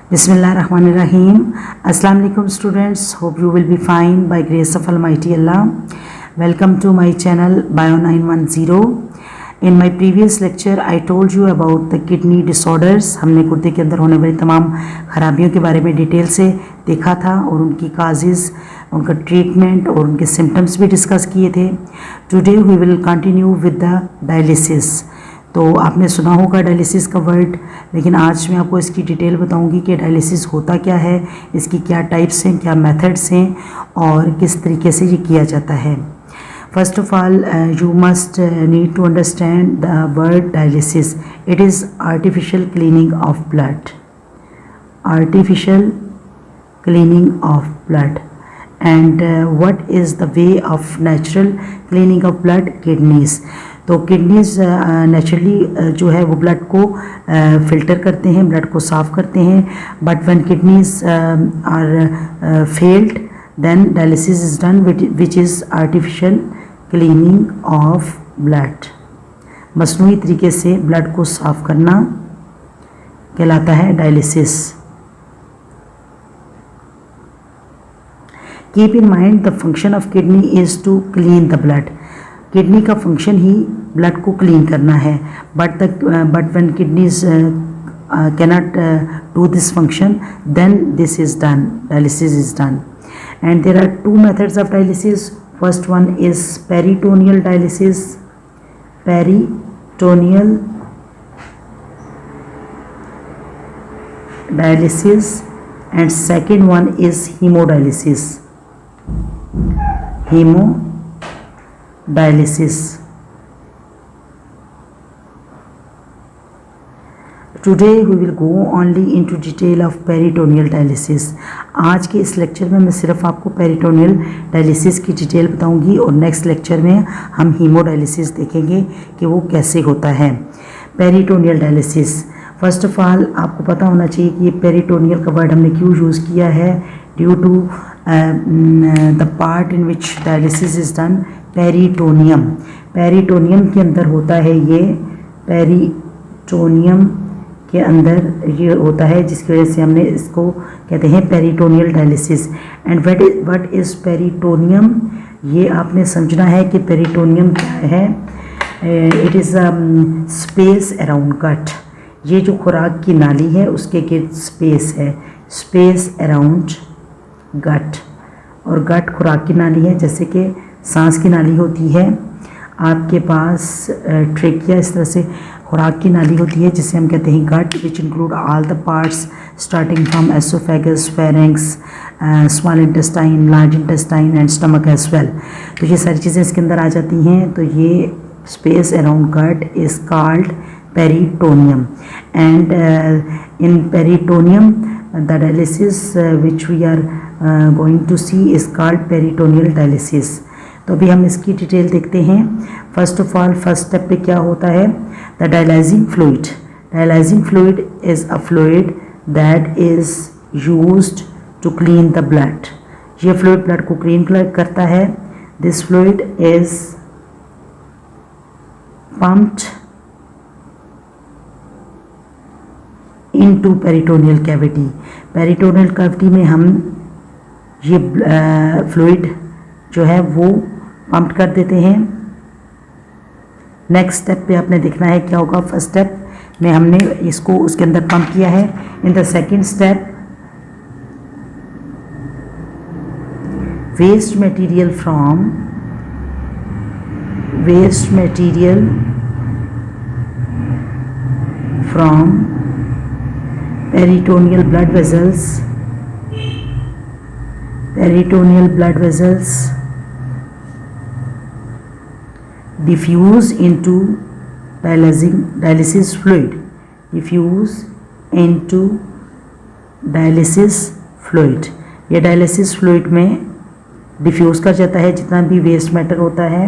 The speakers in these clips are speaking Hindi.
Bismillahirrahmanirrahim. Assalamu alaikum students. Hope you will be fine by grace of Almighty Allah. Welcome to my channel Bio 910. In my previous lecture I told you about the kidney disorders. हमने गुर्दे के अंदर होने वाली तमाम खराबियों के बारे में डिटेल से देखा था और उनकी काजेज़, उनका ट्रीटमेंट और उनके सिम्टम्स भी डिस्कस किए थे. Today we will continue with the dialysis. तो आपने सुना होगा डायलिसिस का वर्ड, लेकिन आज मैं आपको इसकी डिटेल बताऊंगी कि डायलिसिस होता क्या है, इसकी क्या टाइप्स हैं, क्या मेथड्स हैं और किस तरीके से ये किया जाता है. First of all you must need to understand the word dialysis. It is artificial cleaning of blood. Artificial cleaning of blood. And what is the way of natural cleaning of blood? Kidneys. तो किडनीज़ नेचुरली जो है वो ब्लड को फ़िल्टर करते हैं, ब्लड को साफ़ करते हैं. But when kidneys are failed then dialysis is done which is artificial cleaning of blood. मसनूई तरीके से ब्लड को साफ़ करना कहलाता है dialysis. Keep in mind the function of kidney is to clean the blood. Kidney का फंक्शन ही ब्लड को क्लीन करना है. But when kidneys cannot do this function then this is done, dialysis is done. And there are two methods of dialysis. First one is peritoneal dialysis. Peritoneal dialysis. And second one is haemodialysis. Dialysis. Today we will go only into detail of peritoneal dialysis. आज के इस लेक्चर में मैं सिर्फ आपको पेरिटोनियल डायलिसिस की डिटेल बताऊंगी और नेक्स्ट लेक्चर में हम हीमोडायलिसिस देखेंगे कि वो कैसे होता है. Peritoneal dialysis. First of all आपको पता होना चाहिए कि ये पेरिटोनियल का वर्ड हमने क्यों यूज़ किया है. Due to the part in which dialysis is done, peritoneum. Peritoneum के अंदर होता है ये, पेरिटोनियम के अंदर ये होता है जिसकी वजह से हमने इसको कहते हैं peritoneal dialysis. And what is peritoneum? ये आपने समझना है कि पेरिटोनियम क्या है. इट इज़ स्पेस अराउंड गट. ये जो खुराक की नाली है उसके गिर्द स्पेस है, स्पेस अराउंड गट. और गट खुराक की नाली है, जैसे कि सांस की नाली होती है, आपके पास ट्रेकिया इस तरह से खुराक की नाली होती है जिसे हम कहते हैं gut, which include all the parts starting from oesophagus, pharynx, small intestine, large intestine and stomach as well. तो ये सारी चीज़ें इसके अंदर आ जाती हैं. तो ये space around gut is called peritoneum. And in peritoneum the dialysis which we are going to see is called peritoneal dialysis. तो अभी हम इसकी डिटेल देखते हैं. First of all first step पे क्या होता है? The dialysing fluid. Dialysing fluid is a fluid that is used to clean the blood. ये फ्लूइड ब्लड को क्लीन करता है. This fluid is pumped into peritoneal cavity. Peritoneal cavity में हम ये फ्लूइड जो है वो पंप कर देते हैं. नेक्स्ट स्टेप पे आपने देखना है क्या होगा. फर्स्ट स्टेप में हमने इसको उसके अंदर पंप किया है. In the second step waste material from peritoneal blood vessels diffuse into dialysis fluid. ये डायलिसिस फ्लूइड में डिफ्यूज़ कर जाता है जितना भी वेस्ट मैटर होता है.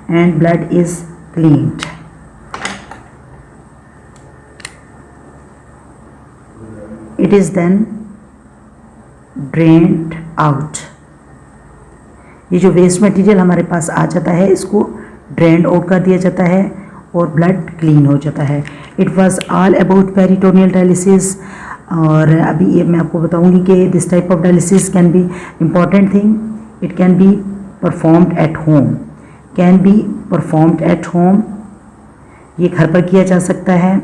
And blood is cleaned. It is then drained out. ये जो वेस्ट मटेरियल हमारे पास आ जाता है इसको ड्रेन आउट कर दिया जाता है और ब्लड क्लीन हो जाता है. It was all about peritoneal dialysis. और अभी ये मैं आपको बताऊंगी कि this type of dialysis can be important thing, it can be performed at home, can be performed at home, ये घर पर किया जा सकता है।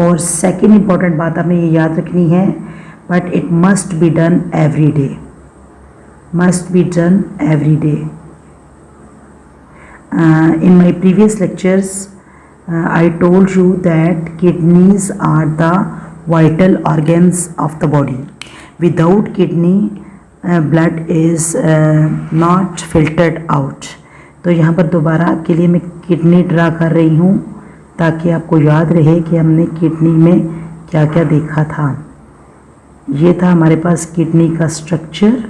और सेकेंड इम्पॉर्टेंट बात आपने ये याद रखनी है, but it must be done every day, must be done every day. In my previous lectures, I told you that kidneys are the vital organs of the body. Without kidney, blood is not filtered out. तो यहाँ पर दोबारा आपके लिए मैं किडनी ड्रा कर रही हूँ ताकि आपको याद रहे कि हमने किडनी में क्या क्या देखा था। ये था हमारे पास किडनी का structure,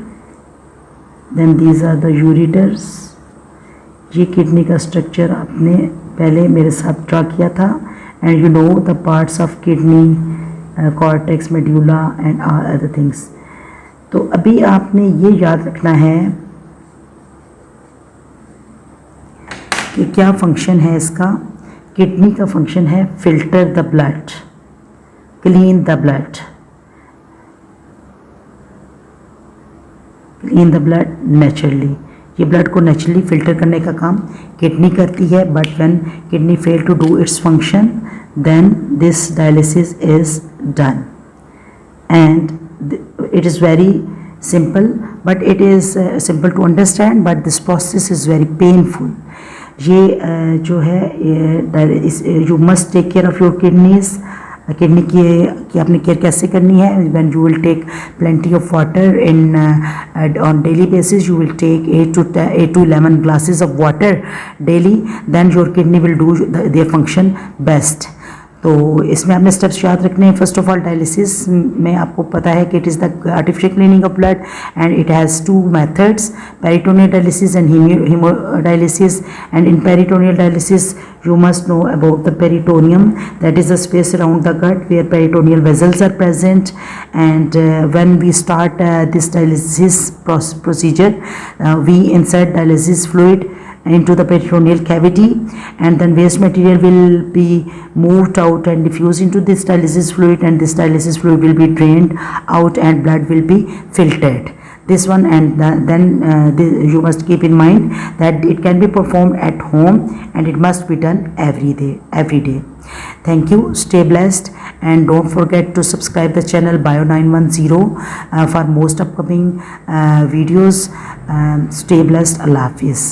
then these are the ureters। ये किडनी का स्ट्रक्चर आपने पहले मेरे साथ ड्रा किया था। And you know the parts of kidney, cortex, medulla and other things. तो अभी आपने ये याद रखना है कि क्या फंक्शन है इसका। किडनी का फंक्शन है filter the blood, clean the blood, clean the blood naturally. ये ब्लड को नेचुरली फिल्टर करने का काम किडनी करती है, but when kidney fail to do its function then this dialysis is done. And it is very simple, but it is simple to understand, but this process is very painful। ये जो है you must take care of your kidneys। Kidney की आपने केयर कैसे करनी है? when you will take plenty of water in on daily basis, you will take 8 to 11 glasses of water daily, then your kidney will do their function best। तो इसमें आपने स्टेप्स याद रखने हैं। फर्स्ट ऑफ ऑल डायलिसिस में आपको पता है कि it is the artificial cleaning of blood and it has two methods, peritoneal dialysis and haemodialysis. And in peritoneal dialysis you must know about the peritoneum, that is the space around the gut where peritoneal vessels are present। And when we start this dialysis procedure, we insert dialysis fluid into the peritoneal cavity, and then waste material will be moved out and diffused into this dialysis fluid, and this dialysis fluid will be drained out and blood will be filtered, this one। And then you must keep in mind that it can be performed at home and it must be done every day। Thank you, stay blessed, and don't forget to subscribe the channel Bio 910 for most upcoming videos। Stay blessed, Allah Hafiz।